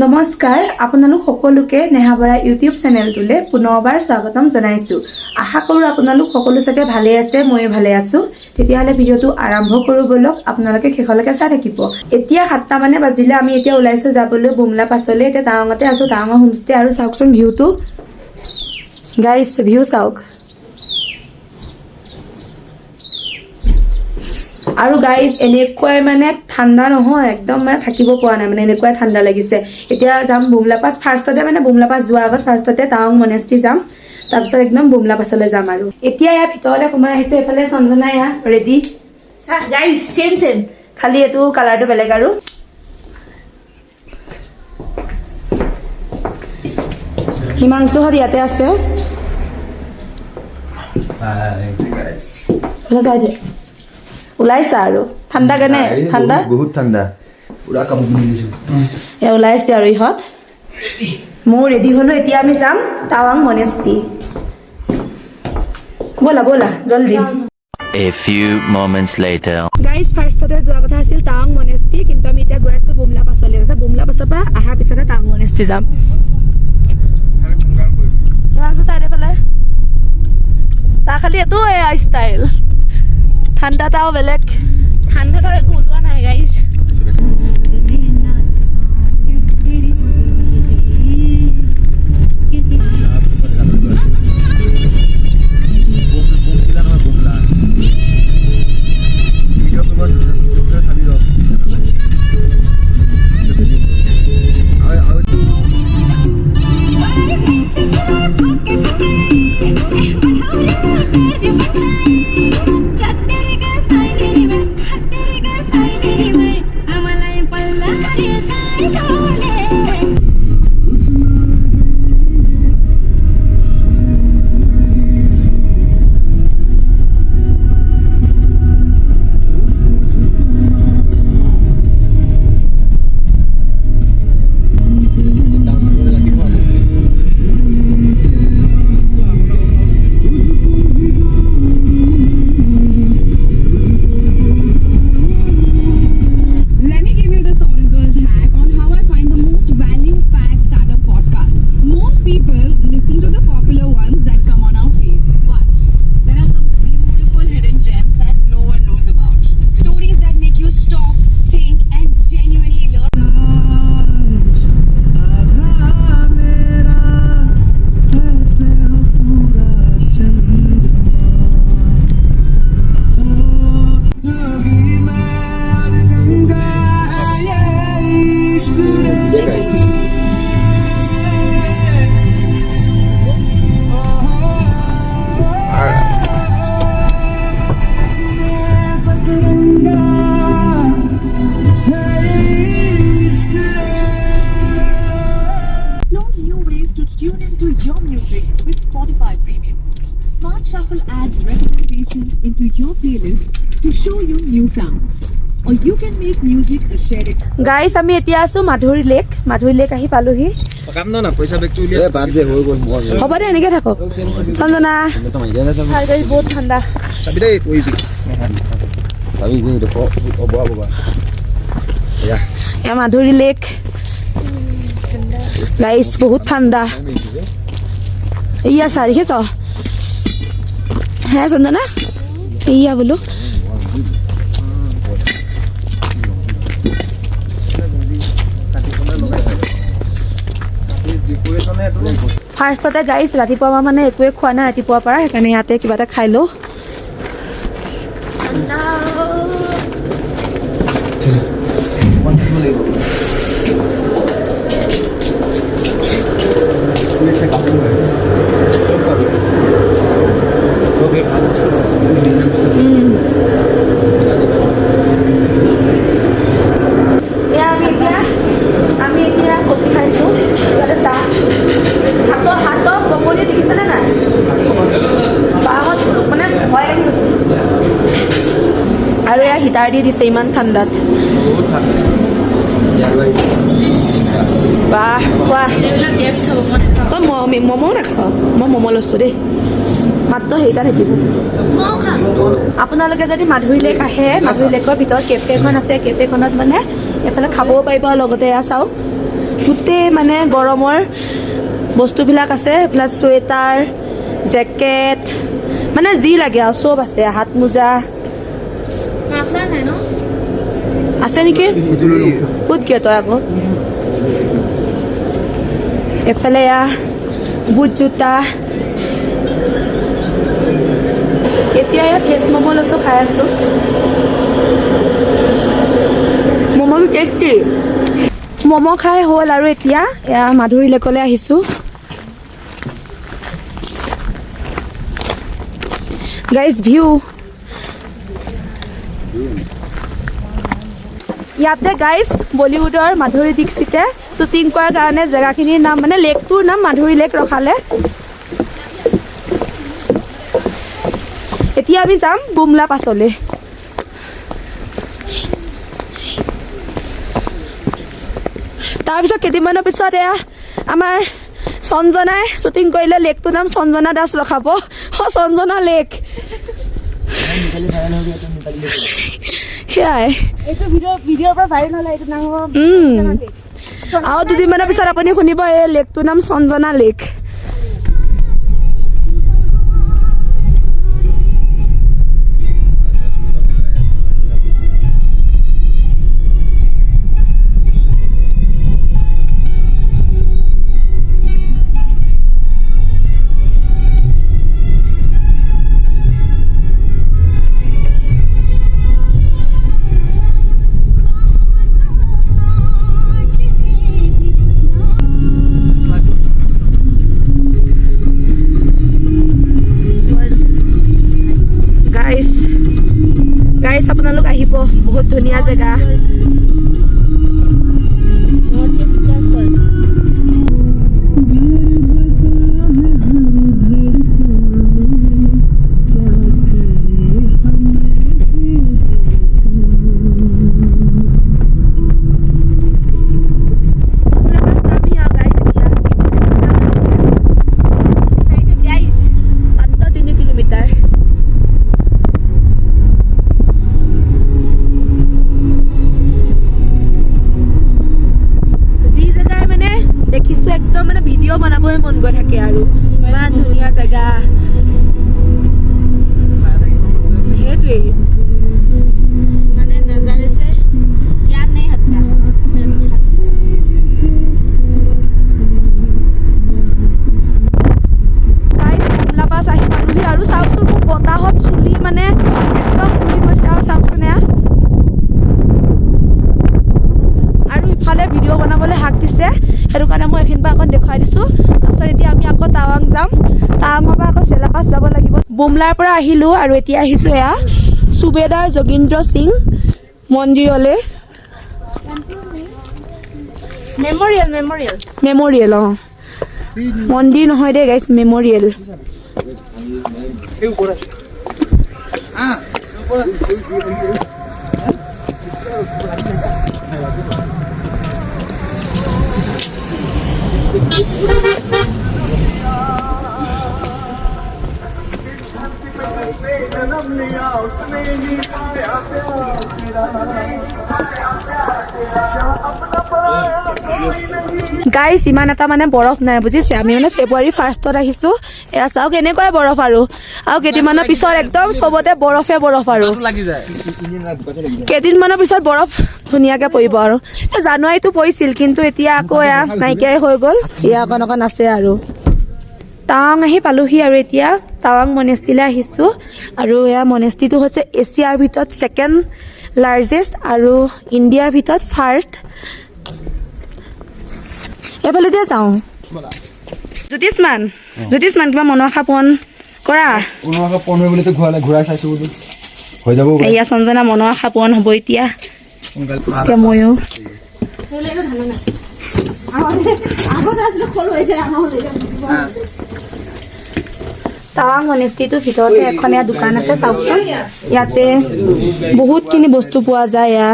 নমস্কাৰ আপোনালোক সকলোকে নেহা বৰা ইউটিউব চেনেলটোলে পুনৰবাৰ স্বাগতম জনাইছো আশা কৰো আপোনালোক সকলো চাগে ভালে আছে মই ভালে আছো তেতিয়াহলে ভিডিওটো আৰম্ভ কৰো বলক আপোনালোকে শেষলৈকে চাই থাকিব এতিয়া 7টা মানে বাজিলে আমি এতিয়া ওলাইছো যাবলৈ বুমলা পাছলে এতিয়া টাঙতে আছো টাঙ হোমষ্টে আৰু চাওকচোন ভিউটো গাইস ভিউ চাওক আৰু গাইস এনেকৈ মানে ঠাণ্ডা নহয় একদম মানে থাকিব পৰা নাই মানে এনেকৈ ঠাণ্ডা লাগিছে এতিয়া যাম বুমলা পাছ ফাৰ্ষ্টতে মানে বুমলা পাছ যোৱা আগত ফাৰ্ষ্টতে টাউন মনেষ্টি যাম তাৰপিছত একদম বুমলা পাছলৈ যাম আৰু এতিয়া ইয়াৰ ভিতৰলৈ সোমাই আহিছে এফালে চন্দনা ইয়া ৰেডি গাইস সেম খালি এটো কালাৰটো বেলেগ আৰু হিমাংশু হত ইয়াতে আছে গাইস ওলাইছা আৰু ঠাণ্ডা কেনে ঠাণ্ডা বহুত ঠাণ্ডা পুৰা কাম কৰি দিছো এ ওলাইছে আৰু ইহত মই ৰেডি হলো এতিয়া আমি যাম টাৱাং মনেষ্টি বলা জলদি A few moments later. Guys ফাৰ্ষ্টতে যোৱা কথা আছিল টাৱাং মনেষ্টি কিন্তু আমি এতিয়া গৈ আছো বুমলা পাছলৈ আছে বুমলা পাছৰ পৰা আহাৰ পিছতে টাৱাং মনেষ্টি যাম হিমাংশু চাইডে পেলাই তা খালি এটো এয়াৰ ষ্টাইল ঠাণ্ডাটাও বেলেগ ঠাণ্ডাটাৰ একো ওলোৱা নাই guys Smart Shuffle adds recommendations into your playlists to show you new sounds. Or you can make music a shared experience. Guys আমি এতিয়া আছো মাধুৰী লেক আহি পালোহি কাম না পইচা বেগটো উলিয়া এ বাদ দে হৈ গল হ'ব দে এনেকে থাকক চন্দনা ভাল গাইস বহুত ঠাণ্ডা চাবি দে কই দি চাবি দে দেখো অবা এ মাধুৰী লেক গাইস বহুত ঠাণ্ডা ইয়া সাৰিখে চ হ্যাঁ চন্দনা ইয়া বলো ফাৰ্ষ্টতে গাইস ৰাতিপুৱা মানে একোৱে খোৱা নাই ৰাতিপুৱাৰ পৰা সেইকাৰণে ইয়াতে কিবা এটা খাই লওঁ আমি এতিয়া কফি খাইছো চাহ হাতৰ বগলী দেখিছেনে নাই বাহত মানে ভয় লাগিছে আৰু এয়া হিটাৰ দি দিছে ইমান ঠাণ্ডাত বাহ খোৱা তই ম'মো নাখাওঁ মই ম'ম' লৈছোঁ দেই মাত্ৰ সেইটা থাকিব আপোনালোকে যদি মাধুৰী লেক আহে মাধুৰী লেকৰ ভিতৰত কেফে এখন আছে কেফেখনত মানে এফালে খাবও পাৰিব লগতে এয়া চাওক গোটেই মানে গৰমৰ বস্তুবিলাক আছে, এইবিলাক চুৱেটাৰ, জেকেট, মানে যি লাগে আৰু চব আছে, হাত মোজা আছে নেকি? ক'ত কিয় তই আকৌ? এফালে বুট জোতা। এতিয়া ভেজ ম'ম' লৈছোঁ, খাই আছোঁ। ম'ম'টো টেষ্টি। ম'ম' খাই হ'ল আৰু এতিয়া এয়া মাধুৰী লেকলৈ আহিছোঁ। গাইজ ভিউ ইয়াতে গাইজ বলিউডৰ মাধুৰী দীক্ষিতে শ্বুটিং কৰাৰ কাৰণে জেগাখিনিৰ নাম মানে লেকটোৰ নাম মাধুৰী লেক ৰখালে। এতিয়া আমি যাম বুমলা পাছলৈ। তাৰপিছত কেইদিনমানৰ পিছত এয়া আমাৰ সঞ্জনাই শ্বুটিং কৰিলে লেকটোৰ নাম সঞ্জনা দাস ৰখাব। সঞ্জনা লেক সেয়াই। আৰু দুদিনমানৰ পিছত আপুনি শুনিব এই লেকটোৰ নাম সঞ্জনা লেক। গাইজ আপোনালোক আহিব, বহুত ধুনীয়া জেগা। একদম মানে ভিডিঅ' বনাবই মন গৈ থাকে আৰু ইমান ধুনীয়া জেগা। সেইটোৱেই মানে নজাৰে সে জ্ঞান নাই হত্তা। গাইজ বুমলা পাছ আহি পালোহি আৰু চাওকচোন মোৰ বতাহত চুলি মানে একদম উৰি গৈছে আৰু চাওকচোন এয়া। আৰু ইফালে ভিডিঅ' বনাবলৈ হাক দিছে, সেইটো কাৰণে মই এইখিনিৰ পৰা অকণ দেখুৱাই দিছোঁ। তাৰপিছত এতিয়া আমি আকৌ টাৱাং যাম, টাৱাঙৰ পৰা আকৌ চেলাপাছ যাব লাগিব। বুমলাৰ পৰা আহিলোঁ আৰু এতিয়া আহিছোঁ এয়া সুবেদাৰ যোগীন্দ্ৰ সিং মন্দিৰলৈ। মেমৰিয়েল অঁ, মন্দিৰ নহয় দেই গাইজ, মেমৰিয়েল। গাইজ ইমান এটা মানে বৰফ নাই বুজিছে। আমি মানে ফেব্ৰুৱাৰী 1st আহিছোঁ। এয়া চাওক এনেকুৱাই বৰফ আৰু কেইদিনমানৰ পিছত একদম চবতে বৰফে বৰফ আৰু কেইদিনমানৰ পিছত বৰফ ধুনীয়াকৈ পৰিব আৰু। জানুৱাৰীটো পৰিছিল কিন্তু এতিয়া আকৌ এয়া নাইকিয়াই হৈ গ'ল, এয়া অকণ অকণ আছে আৰু। টাৱাং আহি পালোহি আৰু এতিয়া টাৱাং মনেষ্ট্ৰীলৈ আহিছোঁ। আৰু এয়া মনেষ্ট্ৰীটো হৈছে এছিয়াৰ ভিতৰত 2nd লাৰ্জেষ্ট আৰু ইণ্ডিয়াৰ ভিতৰত 1st। এইফালে দিয়ে যাওঁ। জ্যোতিষমান কিবা মনৰ আশা পূৰণ কৰা। এয়া সঞ্জনা মনৰ আশা পূৰণ হ'ব এতিয়া ময়ো। টাৱাং মনেষ্ট্ৰীটোৰ ভিতৰতে এখন এয়া দোকান আছে চাওকচোন। ইয়াতে বহুতখিনি বস্তু পোৱা যায়। এয়া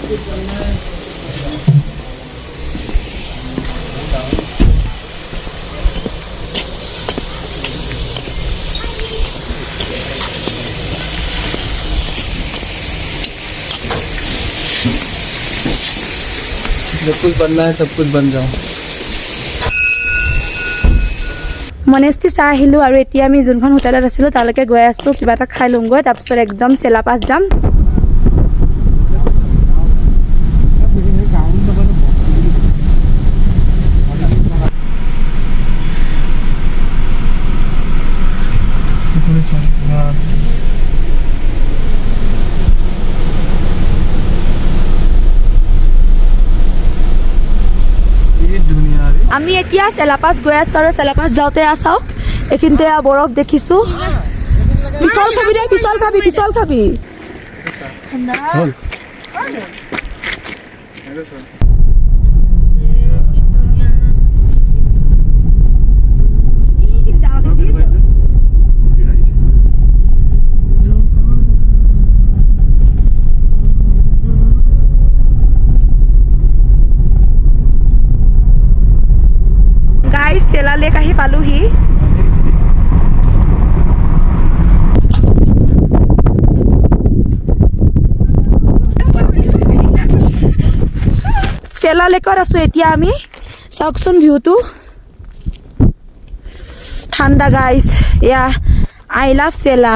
जब कुछ बनना है सब कुछ बन जाओ মনেষ্টি চাহ আহিলোঁ আৰু এতিয়া আমি যোনখন হোটেলত আছিলোঁ তালৈকে গৈ আছোঁ কিবা এটা খাই লওঁগৈ তাৰপিছত একদম চেলাপাছ যাম আমি এতিয়া চেলাপাছ গৈ আছোঁ আৰু চেলাপাছ যাওঁতে চাওক এইখিনিতে বৰফ দেখিছোঁ পিছল খাবি দে পিছল খাবি গাইজ চেলা লেক আহি পালোহি চেলা লেকত আছো এতিয়া আমি চাওকচোন ভিউটো ঠাণ্ডা গাইজ এয়া আই লাভ চেলা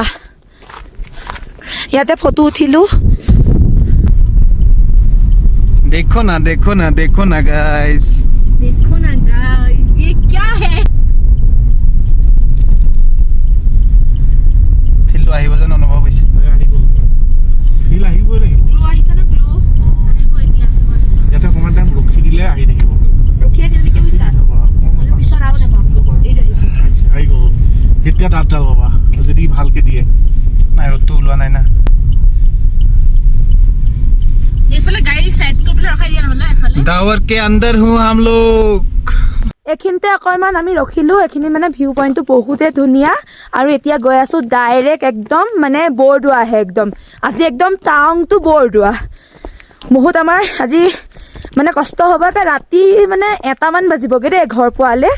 ইয়াতে ফটো উঠিলো देखो ना गाइस देखो ना गाइस ये क्या है ফিল্ড আহিব যেন অনুভৱ হৈছে ফিল আহিবই লাগিব গ্লো আহিছে না গ্লো আহিব এতিয়া ইয়াতে অকণমান টাইম ৰখি দিলে আহি থাকিব ৰখিয়ে দিলে কি হৈছে পিছত আৰু নাপাম এইটো আহিছে আহি গ'ল এতিয়া তাত ডাল পাবা যদি ভালকে দিয়ে নাই ৰ'দটো ওলোৱা নাই না এইফালে গাড়ী সাইড কৰি ৰখাই দিয়া নহলে এফালে दावर के अंदर हूँ हम लोग এইখিনিতে অকণমান আমি ৰখিলোঁ এইখিনি মানে ভিউ পইণ্টটো বহুতে ধুনীয়া আৰু এতিয়া গৈ আছোঁ ডাইৰেক্ট একদম মানে বৰদোৱাহে একদম আজি একদম টাউনটো বৰদোৱা বহুত আমাৰ আজি মানে কষ্ট হ'ব ৰাতি মানে 1টামান বাজিবগৈ দেই ঘৰ পোৱালে